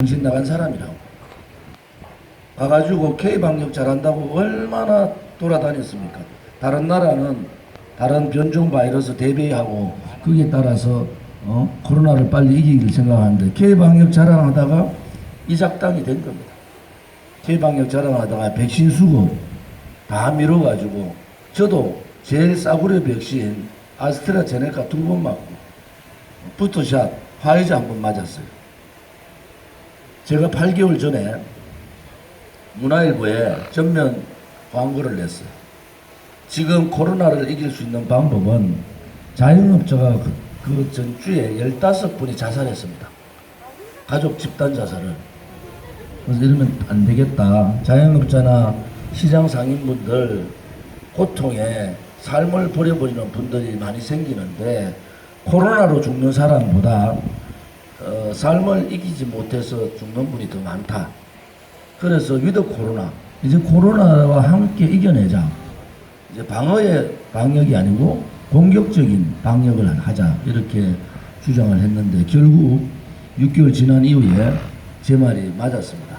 정신 나간 사람이라고. 가가지고 K방역 잘한다고 얼마나 돌아다녔습니까? 다른 나라는 다른 변종 바이러스 대비하고 거기에 따라서 코로나를 빨리 이기기를 생각하는데 K방역 자랑하다가 이작당이 된 겁니다. K방역 자랑하다가 백신 수급 다 미뤄가지고 저도 제일 싸구려 백신 아스트라제네카 2번 맞고 부터샷 화이자 1번 맞았어요. 제가 8개월 전에 문화일보에 전면 광고를 냈어요. 지금 코로나를 이길 수 있는 방법은 자영업자가 그 전주에 15분이 자살했습니다. 가족 집단 자살을. 그래서 이러면 안 되겠다. 자영업자나 시장 상인분들 고통에 삶을 버려버리는 분들이 많이 생기는데 코로나로 죽는 사람보다 삶을 이기지 못해서 죽는 분이 더 많다. 그래서 위드 코로나, 이제 코로나와 함께 이겨내자. 이제 방어의 방역이 아니고 공격적인 방역을 하자. 이렇게 주장을 했는데 결국 6개월 지난 이후에 제 말이 맞았습니다.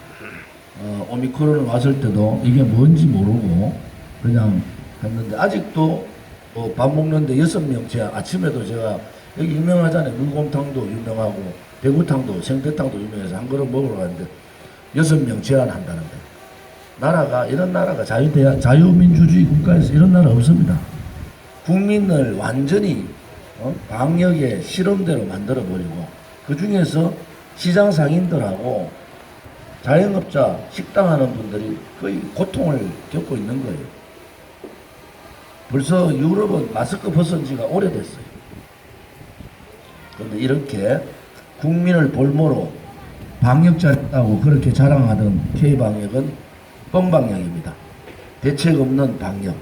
오미크론 왔을 때도 이게 뭔지 모르고 그냥 했는데 아직도 밥 먹는데 6명째 아침에도 제가 여기 유명하잖아요. 물곰탕도 유명하고 대구탕도 생태탕도 유명해서 한 그릇 먹으러 가는데 6명 제한한다는데 나라가 이런 나라가 자유민주주의 국가에서 이런 나라 없습니다. 국민을 완전히 방역의 실험대로 만들어버리고 그 중에서 시장 상인들하고 자영업자 식당 하는 분들이 거의 고통을 겪고 있는 거예요. 벌써 유럽은 마스크 벗은 지가 오래됐어요. 그런데 이렇게 국민을 볼모로 방역 잘했다고 그렇게 자랑하던 K방역은 뻥방역입니다. 대책 없는 방역.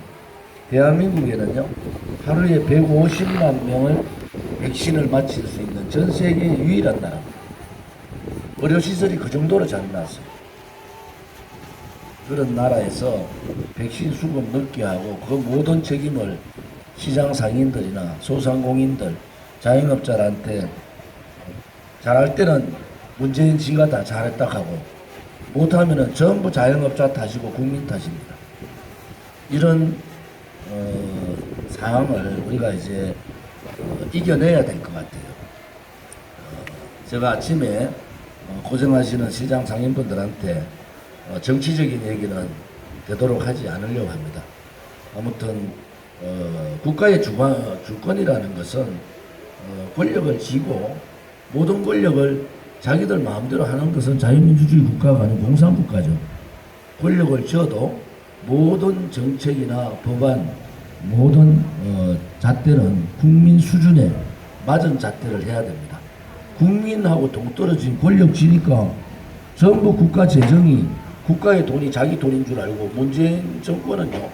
대한민국에는요, 하루에 150만 명을 백신을 맞힐 수 있는 전 세계 유일한 나라입니다. 의료시설이 그 정도로 잘 나왔어요. 그런 나라에서 백신 수급 늦게 하고 그 모든 책임을 시장 상인들이나 소상공인들, 자영업자한테 잘할 때는 문재인 지가 다 잘했다 하고 못하면은 전부 자영업자 탓이고 국민 탓입니다. 이런 상황을 우리가 이제 이겨내야 될 것 같아요. 제가 아침에 고생하시는 시장 상인분들한테 정치적인 얘기는 되도록 하지 않으려고 합니다. 아무튼 국가의 주권이라는 것은 권력을 쥐고 모든 권력을 자기들 마음대로 하는 것은 자유민주주의 국가가 아니고 공산국가죠. 권력을 쥐어도 모든 정책이나 법안, 모든 잣대는 국민 수준에 맞은 잣대를 해야 됩니다. 국민하고 동떨어진 권력 쥐니까 전부 국가 재정이 국가의 돈이 자기 돈인 줄 알고 문재인 정권은요,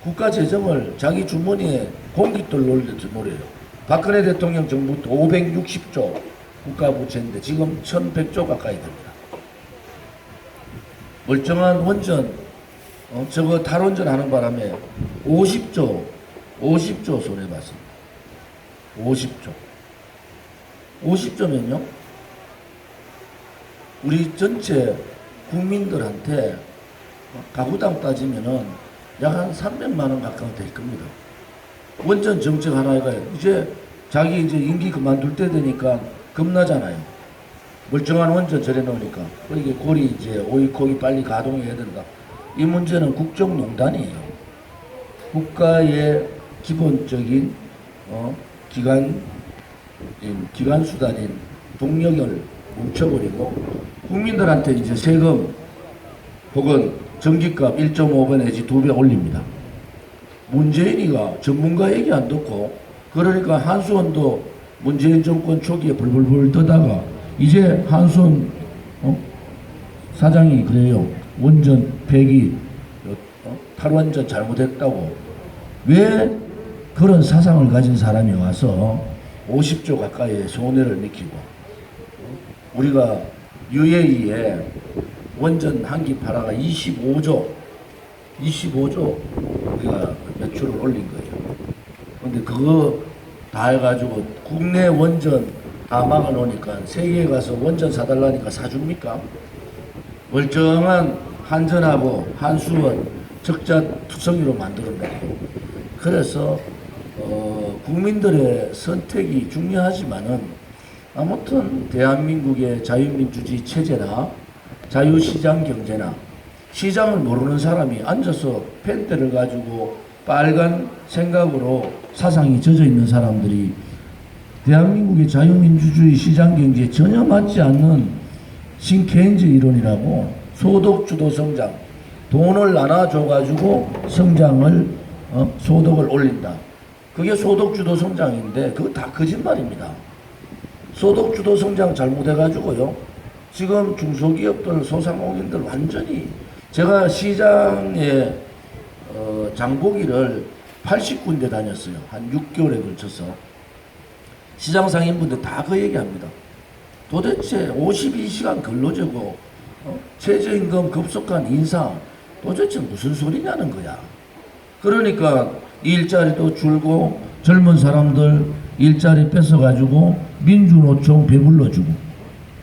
국가 재정을 자기 주머니에 공깃돌 노려요. 박근혜 대통령 정부 560조 국가부채인데 지금 1100조 가까이 됩니다. 멀쩡한 원전 저거 탈원전 하는 바람에 50조 손해봤습니다. 50조면요 우리 전체 국민들한테 가구당 따지면은 약 한 300만 원 가까이 될 겁니다. 원전 정책 하나가 이제 자기 이제 임기 그만둘 때 되니까 겁나잖아요. 멀쩡한 원전 절에 놓으니까. 이게 고리 이제 오이콕이 빨리 가동해야 된다. 이 문제는 국정농단이에요. 국가의 기본적인 기관 수단인 동력을 뭉쳐버리고 국민들한테 이제 세금 혹은 전기값 1.5배 내지 2배 올립니다. 문재인이가 전문가 얘기 안 듣고 그러니까 한수원도 문재인 정권 초기에 불불불 떠다가 이제 한수원 사장이 그래요. 원전 폐기 탈원전 잘못했다고. 왜 그런 사상을 가진 사람이 와서 50조 가까이의 손해를 미치고 우리가 UAE에 원전 한기 팔아가 25조 우리가 매출을 올린 거예요. 근데 그거 다 해가지고 국내 원전 다 막아놓으니까 세계에 가서 원전 사달라니까 사줍니까? 멀쩡한 한전하고 한수원 적자 투성이로 만들어놓고, 그래서 국민들의 선택이 중요하지만은 아무튼 대한민국의 자유민주주의 체제나 자유시장 경제나 시장을 모르는 사람이 앉아서 펜대를 가지고 빨간 생각으로 사상이 젖어 있는 사람들이 대한민국의 자유민주주의 시장경제에 전혀 맞지 않는 신케인즈 이론이라고, 소득주도 성장, 돈을 나눠줘가지고 성장을 소득을 올린다. 그게 소득주도 성장인데 그거 다 거짓말입니다. 소득주도 성장 잘못해가지고요, 지금 중소기업들, 소상공인들 완전히, 제가 시장에 장보기를 80군데 다녔어요. 한 6개월에 걸쳐서. 시장 상인분들 다 그 얘기합니다. 도대체 52시간 근로제고 최저임금 급속한 인상, 도대체 무슨 소리냐는 거야. 그러니까 일자리도 줄고 젊은 사람들 일자리 뺏어가지고 민주노총 배불러주고,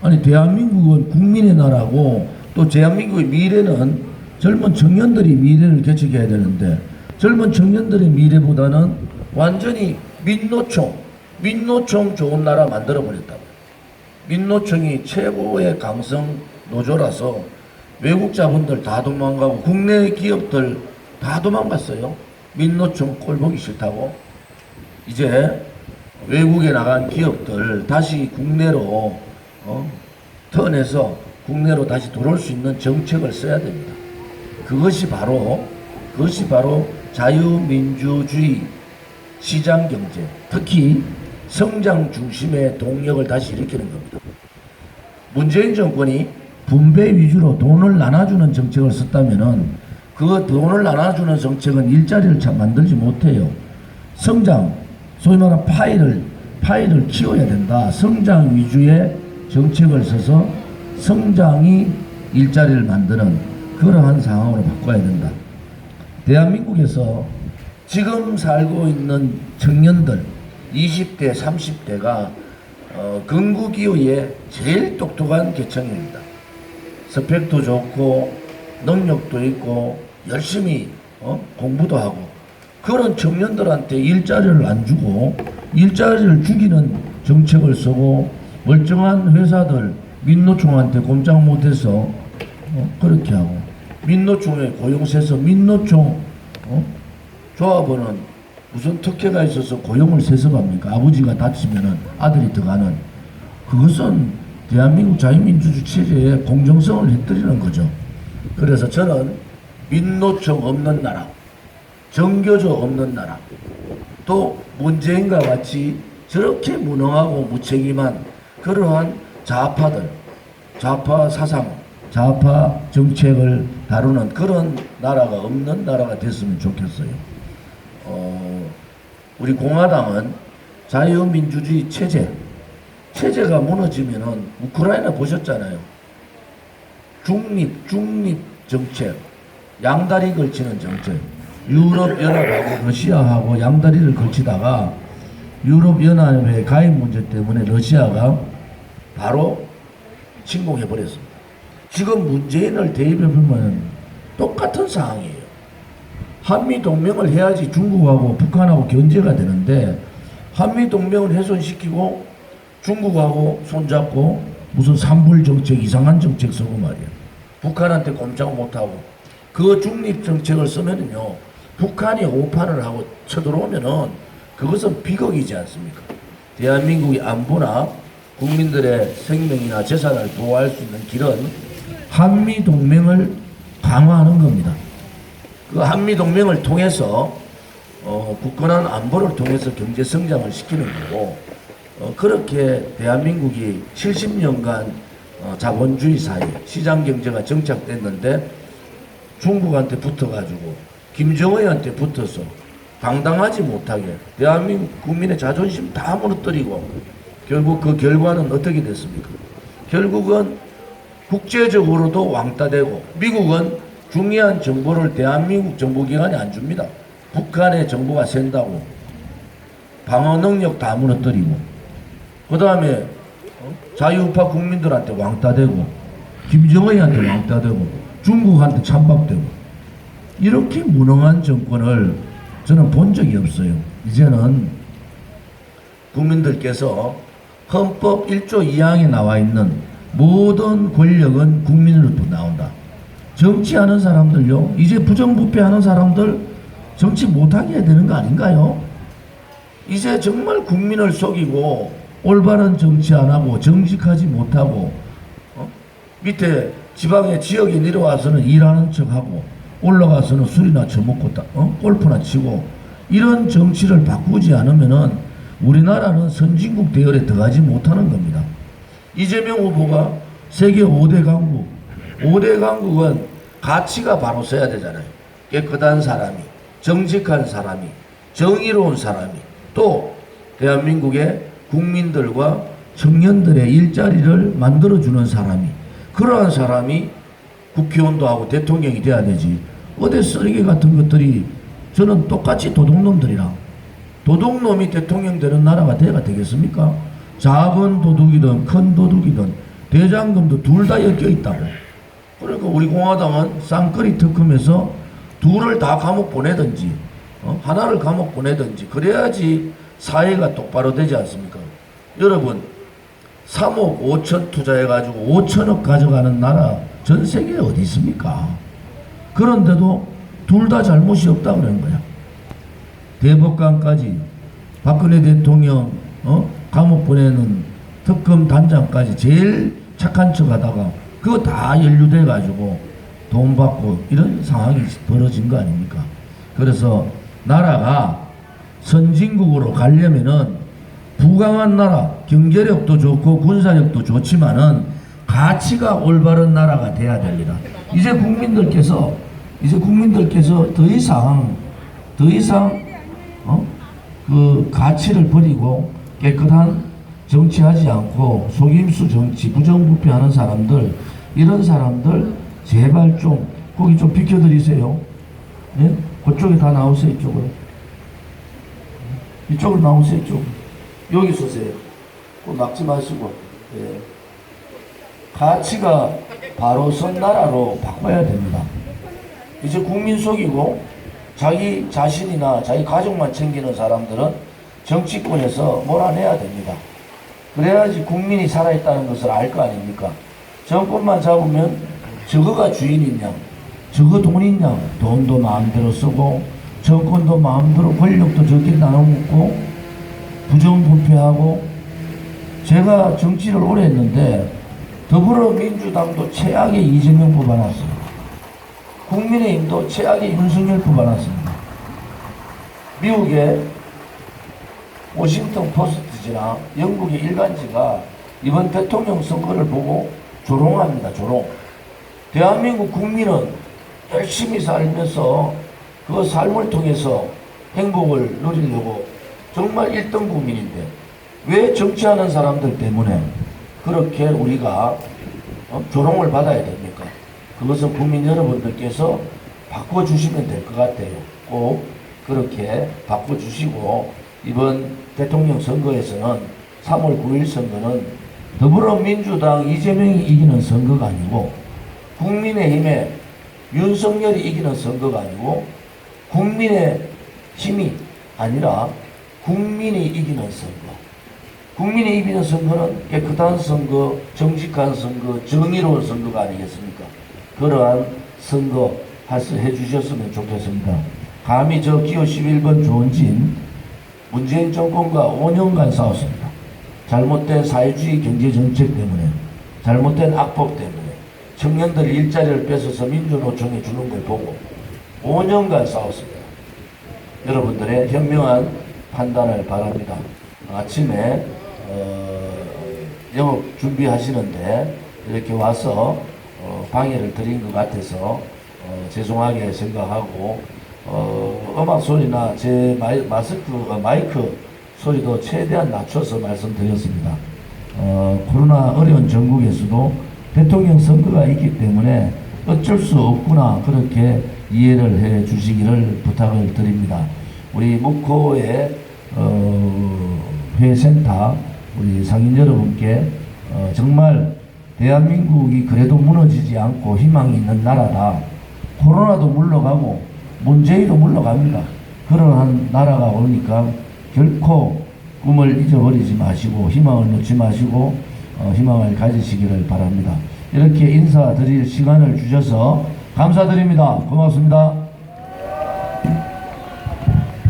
아니 대한민국은 국민의 나라고, 또 대한민국의 미래는 젊은 청년들이 미래를 개척해야 되는데, 젊은 청년들의 미래보다는 완전히 민노총 좋은 나라 만들어버렸다고. 민노총이 최고의 강성 노조라서 외국 자본들 다 도망가고 국내 기업들 다 도망갔어요. 민노총 꼴 보기 싫다고. 이제 외국에 나간 기업들 다시 국내로 턴해서 국내로 다시 들어올 수 있는 정책을 써야 됩니다. 그것이 바로 자유민주주의 시장경제, 특히 성장 중심의 동력을 다시 일으키는 겁니다. 문재인 정권이 분배 위주로 돈을 나눠주는 정책을 썼다면은, 그 돈을 나눠주는 정책은 일자리를 참 만들지 못해요. 성장, 소위 말하는 파이를 키워야 된다. 성장 위주의 정책을 써서 성장이 일자리를 만드는 그러한 상황으로 바꿔야 된다. 대한민국에서 지금 살고 있는 청년들 20대, 30대가 근구기후의 제일 똑똑한 계층입니다. 스펙도 좋고 능력도 있고 열심히 공부도 하고, 그런 청년들한테 일자리를 안 주고 일자리를 죽이는 정책을 쓰고, 멀쩡한 회사들 민노총한테 꼼짝 못해서 그렇게 하고, 민노총에 고용세서 민노총 조합원은 무슨 특혜가 있어서 고용을 세습합니까? 아버지가 다치면은 아들이 들어가는. 그것은 대한민국 자유민주주의 체제의 공정성을 훼들이는 거죠. 그래서 저는 민노총 없는 나라, 정교조 없는 나라, 또 문재인과 같이 저렇게 무능하고 무책임한 그러한 좌파들, 좌파 사상, 좌파 정책을 다루는 그런 나라가 없는 나라가 됐으면 좋겠어요. 우리 공화당은 자유민주주의 체제가 무너지면은, 우크라이나 보셨잖아요. 중립 정책, 양다리 걸치는 정책. 유럽연합하고 러시아하고 양다리를 걸치다가 유럽연합의 가입 문제 때문에 러시아가 바로 침공해버렸습니다. 지금 문재인을 대입해보면 똑같은 상황이에요. 한미동맹을 해야지 중국하고 북한하고 견제가 되는데, 한미동맹을 훼손시키고 중국하고 손잡고 무슨 삼불정책, 이상한 정책 쓰고 말이야. 북한한테 꼼짝 못하고. 그 중립정책을 쓰면은요, 북한이 오판을 하고 쳐들어오면은 그것은 비극이지 않습니까? 대한민국의 안보나 국민들의 생명이나 재산을 보호할 수 있는 길은 한미동맹을 강화하는 겁니다. 그 한미동맹을 통해서 굳건한 안보를 통해서 경제 성장을 시키는 거고, 그렇게 대한민국이 70년간 자본주의 사회, 시장경제가 정착됐는데 중국한테 붙어가지고 김정은한테 붙어서 당당하지 못하게 대한민국 국민의 자존심 다 무너뜨리고, 결국 그 결과는 어떻게 됐습니까? 결국은 국제적으로도 왕따되고, 미국은 중요한 정보를 대한민국 정보기관이 안 줍니다. 북한의 정보가 센다고 방어 능력 다 무너뜨리고, 그 다음에 자유우파 국민들한테 왕따되고 김정은한테 왕따되고 중국한테 찬밥되고 이렇게 무능한 정권을 저는 본 적이 없어요. 이제는 국민들께서 헌법 1조 2항에 나와 있는 모든 권력은 국민으로부터 나온다. 정치하는 사람들요, 이제 부정부패하는 사람들 정치 못하게 해야 되는 거 아닌가요? 이제 정말 국민을 속이고 올바른 정치 안 하고 정직하지 못하고 밑에 지방의 지역에 내려와서는 일하는 척하고 올라가서는 술이나 처먹고 골프나 치고 이런 정치를 바꾸지 않으면은 우리나라는 선진국 대열에 들어가지 못하는 겁니다. 이재명 후보가 세계 5대 강국, 5대 강국은 가치가 바로 서야 되잖아요. 깨끗한 사람이, 정직한 사람이, 정의로운 사람이, 또 대한민국의 국민들과 청년들의 일자리를 만들어주는 사람이, 그러한 사람이 국회의원도 하고 대통령이 돼야 되지. 어디 쓰레기 같은 것들이 저는 똑같이 도둑놈들이랑 도둑놈이 대통령 되는 나라가 돼야 되겠습니까? 작은 도둑이든 큰 도둑이든 대장금도 둘 다 엮여 있다고. 그러니까 우리 공화당은 쌍끌이 특검에서 둘을 다 감옥 보내든지 하나를 감옥 보내든지 그래야지 사회가 똑바로 되지 않습니까? 여러분 3억 5천 투자해가지고 5천억 가져가는 나라 전 세계에 어디 있습니까? 그런데도 둘 다 잘못이 없다 그러는 거야. 대법관까지 박근혜 대통령 감옥 보내는 특검 단장까지 제일 착한 척 하다가 그거 다 연루돼 가지고 돈 받고 이런 상황이 벌어진 거 아닙니까? 그래서 나라가 선진국으로 가려면은 부강한 나라, 경제력도 좋고 군사력도 좋지만은 가치가 올바른 나라가 돼야 됩니다. 이제 국민들께서 더 이상 그 가치를 버리고 깨끗한 정치하지 않고 속임수 정치, 부정부패하는 사람들, 이런 사람들 제발 좀 거기 좀 비켜드리세요. 예? 그쪽에 다 나오세요. 이쪽으로 나오세요. 이쪽. 여기 서세요. 꼭 막지 마시고. 예. 가치가 바로 선 나라로 바꿔야 됩니다. 이제 국민 속이고 자기 자신이나 자기 가족만 챙기는 사람들은 정치권에서 몰아내야 됩니다. 그래야지 국민이 살아있다는 것을 알 거 아닙니까? 정권만 잡으면 저거가 주인인 양, 저거 돈인 양, 돈도 마음대로 쓰고 정권도 마음대로 권력도 저렇게 나눠먹고 부정부패하고. 제가 정치를 오래 했는데 더불어민주당도 최악의 이재명 뽑아놨어요. 국민의힘도 최악의 윤석열 뽑아놨습니다. 미국의 워싱턴 포스트지나 영국의 일간지가 이번 대통령 선거를 보고 조롱합니다. 조롱. 대한민국 국민은 열심히 살면서 그 삶을 통해서 행복을 누리려고 정말 1등 국민인데 왜 정치하는 사람들 때문에 그렇게 우리가 조롱을 받아야 됩니까? 그것은 국민 여러분들께서 바꿔주시면 될 것 같아요. 꼭 그렇게 바꿔주시고 이번 대통령 선거에서는 3월 9일 선거는 더불어민주당 이재명이 이기는 선거가 아니고 국민의힘의 윤석열이 이기는 선거가 아니고 국민의 힘이 아니라 국민이 이기는 선거. 국민이 이기는 선거는 깨끗한 선거, 정직한 선거, 정의로운 선거가 아니겠습니까? 그러한 선거 해주셨으면 좋겠습니다. 감히 저 기호 11번 조원진 문재인 정권과 5년간 싸웠습니다. 잘못된 사회주의 경제정책 때문에, 잘못된 악법 때문에 청년들 일자리를 뺏어서 민주노총에 주는 걸 보고 5년간 싸웠습니다. 여러분들의 현명한 판단을 바랍니다. 아침에 영업 준비하시는데 이렇게 와서 방해를 드린 것 같아서 죄송하게 생각하고 음악 소리나 제 마이크 소리도 최대한 낮춰서 말씀드렸습니다. 코로나 어려운 전국에서도 대통령 선거가 있기 때문에 어쩔 수 없구나 그렇게 이해를 해 주시기를 부탁을 드립니다. 우리 묵호의 회센터 우리 상인 여러분께 정말 대한민국이 그래도 무너지지 않고 희망이 있는 나라다. 코로나도 물러가고 문재인도 물러갑니다. 그러한 나라가 오니까 결코 꿈을 잊어버리지 마시고 희망을 놓지 마시고 희망을 가지시기를 바랍니다. 이렇게 인사드릴 시간을 주셔서 감사드립니다. 고맙습니다.